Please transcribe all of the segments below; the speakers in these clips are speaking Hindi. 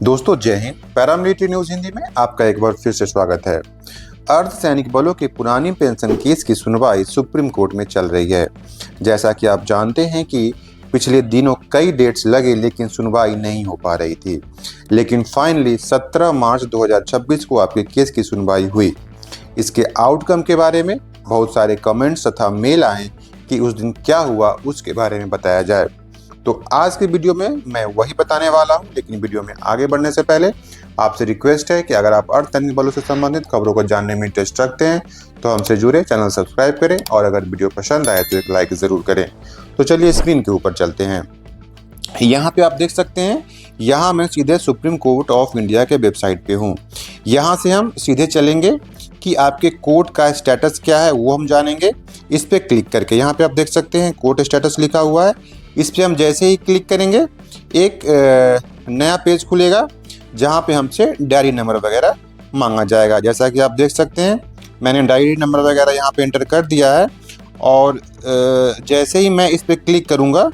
दोस्तों जय हिंद। पैरामिलिट्री न्यूज हिंदी में आपका एक बार फिर से स्वागत है। अर्धसैनिक बलों के पुरानी पेंशन केस की सुनवाई सुप्रीम कोर्ट में चल रही है। जैसा कि आप जानते हैं कि पिछले दिनों कई डेट्स लगे लेकिन सुनवाई नहीं हो पा रही थी, लेकिन फाइनली 17 मार्च 2026 को आपके केस की सुनवाई हुई। इसके आउटकम के बारे में बहुत सारे कमेंट्स तथा मेल आए कि उस दिन क्या हुआ उसके बारे में बताया जाए। तो आज के वीडियो में मैं वही बताने वाला हूं, लेकिन वीडियो में आगे बढ़ने से पहले आपसे रिक्वेस्ट है कि अगर आप अर्धसैनिक बलों से संबंधित खबरों को जानने में इंटरेस्ट रखते हैं तो हमसे जुड़े, चैनल सब्सक्राइब करें और अगर वीडियो पसंद आए तो एक लाइक ज़रूर करें। तो चलिए स्क्रीन के ऊपर चलते हैं। यहाँ पे आप देख सकते हैं, यहाँ मैं सीधे सुप्रीम कोर्ट ऑफ इंडिया के वेबसाइट पे हूँ। यहाँ से हम सीधे चलेंगे कि आपके कोर्ट का स्टेटस क्या है वो हम जानेंगे। इस पर क्लिक करके यहाँ पे आप देख सकते हैं कोर्ट स्टेटस लिखा हुआ है। इस पर हम जैसे ही क्लिक करेंगे एक नया पेज खुलेगा जहाँ पे हमसे डायरी नंबर वगैरह मांगा जाएगा। जैसा कि आप देख सकते हैं मैंने डायरी नंबर वगैरह यहाँ पे एंटर कर दिया है और जैसे ही मैं इस पर क्लिक करूँगा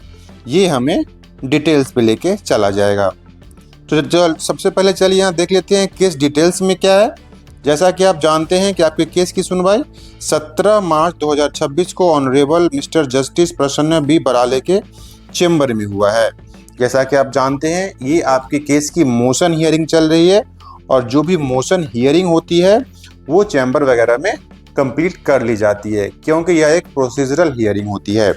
ये हमें डिटेल्स पे लेके चला जाएगा। तो सबसे पहले चलिए यहाँ देख लेते हैं केस डिटेल्स में क्या है। जैसा कि आप जानते हैं कि आपके केस की सुनवाई 17 मार्च 2026 को ऑनरेबल मिस्टर जस्टिस प्रसन्न बी बराले के चेंबर में हुआ है। जैसा कि आप जानते हैं ये आपके केस की मोशन हियरिंग चल रही है और जो भी मोशन हियरिंग होती है वो चैम्बर वगैरह में कंप्लीट कर ली जाती है, क्योंकि यह एक प्रोसीजरल हियरिंग होती है।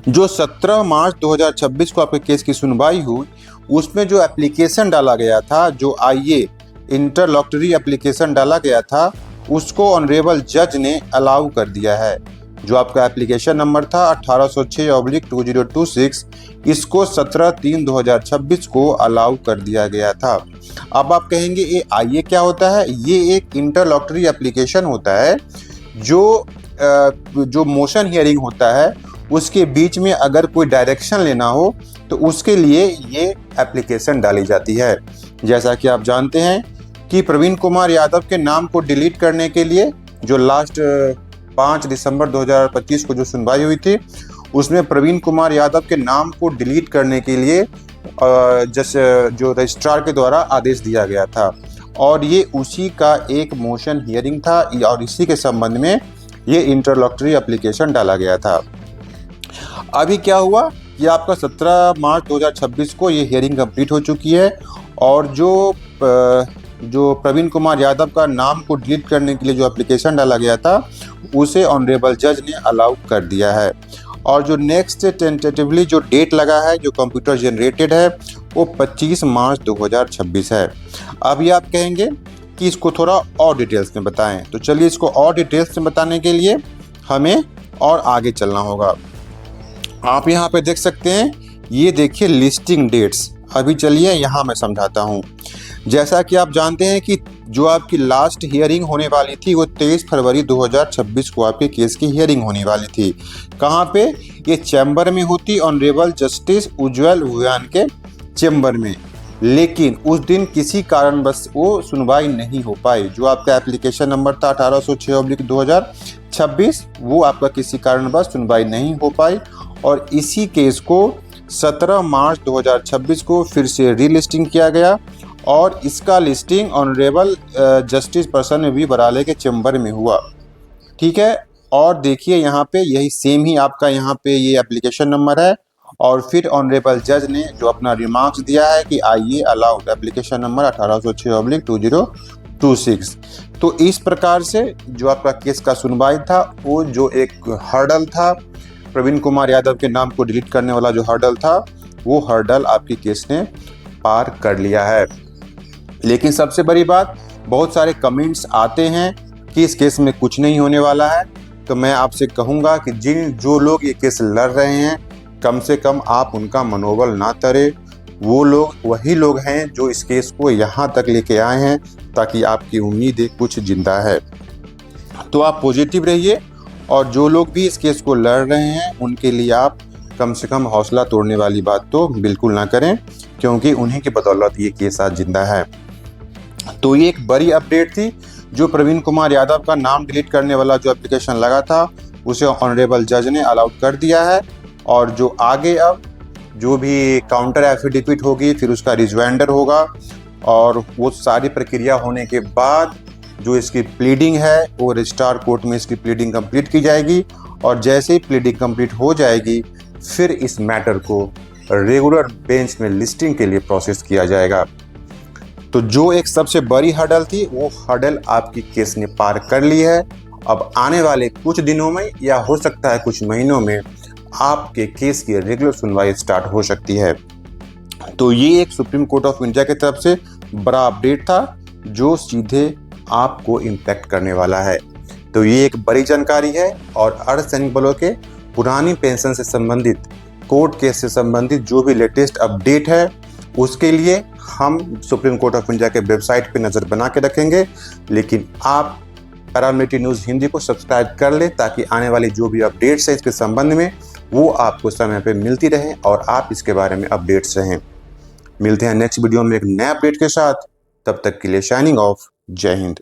जो 17 मार्च 2026 को आपके केस की सुनवाई हुई उसमें जो एप्लीकेशन डाला गया था, जो आईए इंटरलॉक्टरी एप्लीकेशन डाला गया था, उसको ऑनरेबल जज ने अलाउ कर दिया है। जो आपका एप्लीकेशन नंबर था 1806/2026, इसको 17/3/2026 को अलाउ कर दिया गया था। अब आप कहेंगे ये आईए क्या होता है? ये एक इंटरलॉक्टरी एप्लीकेशन होता है जो मोशन हियरिंग होता है उसके बीच में अगर कोई डायरेक्शन लेना हो तो उसके लिए ये एप्लीकेशन डाली जाती है। जैसा कि आप जानते हैं कि प्रवीण कुमार यादव के नाम को डिलीट करने के लिए जो लास्ट 5 दिसंबर 2025 को जो सुनवाई हुई थी उसमें प्रवीण कुमार यादव के नाम को डिलीट करने के लिए जो रजिस्ट्रार के द्वारा आदेश दिया गया था और ये उसी का एक मोशन हियरिंग था और इसी के संबंध में ये इंटरलॉक्टरी एप्लीकेशन डाला गया था। अभी क्या हुआ कि आपका 17 मार्च 2026 को ये हियरिंग कंप्लीट हो चुकी है और जो प्रवीण कुमार यादव का नाम को डिलीट करने के लिए जो एप्लीकेशन डाला गया था उसे ऑनरेबल जज ने अलाउ कर दिया है। और जो नेक्स्ट टेंटेटिवली जो डेट लगा है जो कंप्यूटर जनरेटेड है वो 25 मार्च 2026 है। अभी आप कहेंगे कि इसको थोड़ा और डिटेल्स में बताएं, तो चलिए इसको और डिटेल्स में बताने के लिए हमें और आगे चलना होगा। आप यहाँ पे देख सकते हैं, ये देखिए लिस्टिंग डेट्स। अभी चलिए यहाँ मैं समझाता हूँ। जैसा कि आप जानते हैं कि जो आपकी लास्ट हियरिंग होने वाली थी वो 23 फरवरी 2026 को आपके केस की हियरिंग होने वाली थी। कहाँ पे? ये चैम्बर में होती, ऑनरेबल जस्टिस उज्ज्वल भुयान के चैम्बर में। लेकिन उस दिन किसी कारणवश वो सुनवाई नहीं हो पाई। जो आपका एप्लीकेशन नंबर था 1806/2026 वो आपका किसी कारणवश सुनवाई नहीं हो पाई और इसी केस को 17 मार्च 2026 को फिर से रीलिस्टिंग किया गया और इसका लिस्टिंग ऑनरेबल जस्टिस प्रसन्न बी बराले के चैम्बर में हुआ। ठीक है, और देखिए यहाँ पे यही सेम ही आपका यहाँ पे ये एप्लीकेशन नंबर है और फिर ऑनरेबल जज ने जो अपना रिमार्क्स दिया है कि आईए अलाउड एप्लीकेशन नंबर 1806/2026। तो इस प्रकार से जो आपका केस का सुनवाई था वो जो एक हर्डल था प्रवीण कुमार यादव के नाम को डिलीट करने वाला जो हर्डल था वो हर्डल आपकी केस ने पार कर लिया है। लेकिन सबसे बड़ी बात, बहुत सारे कमेंट्स आते हैं कि इस केस में कुछ नहीं होने वाला है। तो मैं आपसे कहूँगा कि जो लोग ये केस लड़ रहे हैं कम से कम आप उनका मनोबल ना तोड़ें। वो लोग वही लोग हैं जो इस केस को यहाँ तक लेके आए हैं ताकि आपकी उम्मीदें कुछ जिंदा है। तो आप पॉजिटिव रहिए और जो लोग भी इस केस को लड़ रहे हैं उनके लिए आप कम से कम हौसला तोड़ने वाली बात तो बिल्कुल ना करें, क्योंकि उन्हीं की बदौलत ये केस आज जिंदा है। तो ये एक बड़ी अपडेट थी। जो प्रवीण कुमार यादव का नाम डिलीट करने वाला जो एप्लीकेशन लगा था उसे ऑनरेबल जज ने अलाउड कर दिया है। और जो आगे अब जो भी काउंटर एफिडेविट होगी, फिर उसका रिजवाइंडर होगा, और वो सारी प्रक्रिया होने के बाद जो इसकी प्लीडिंग है वो रजिस्ट्रार कोर्ट में इसकी प्लीडिंग कंप्लीट की जाएगी। और जैसे ही प्लीडिंग कंप्लीट हो जाएगी, फिर इस मैटर को रेगुलर बेंच में लिस्टिंग के लिए प्रोसेस किया जाएगा। तो जो एक सबसे बड़ी हर्डल थी, वो हर्डल आपकी केस ने पार कर ली है। अब आने वाले कुछ दिनों में या हो सकता है कुछ महीनों में आपके केस की रेगुलर सुनवाई स्टार्ट हो सकती है। तो ये एक सुप्रीम कोर्ट ऑफ इंडिया की तरफ से बड़ा अपडेट था जो सीधे आपको इम्पैक्ट करने वाला है। तो ये एक बड़ी जानकारी है। और अर्धसैनिक बलों के पुरानी पेंशन से संबंधित, कोर्ट केस से संबंधित जो भी लेटेस्ट अपडेट है, उसके लिए हम सुप्रीम कोर्ट ऑफ इंडिया के वेबसाइट पे नज़र बना के रखेंगे। लेकिन आप पैरामिलिट्री न्यूज़ हिंदी को सब्सक्राइब कर लें ताकि आने वाली जो भी अपडेट्स है इसके संबंध में वो आपको समय पे मिलती रहें और आप इसके बारे में अपडेट्स रहें। मिलते हैं नेक्स्ट वीडियो में एक नए अपडेट के साथ। तब तक के लिए साइनिंग ऑफ। जय हिंद।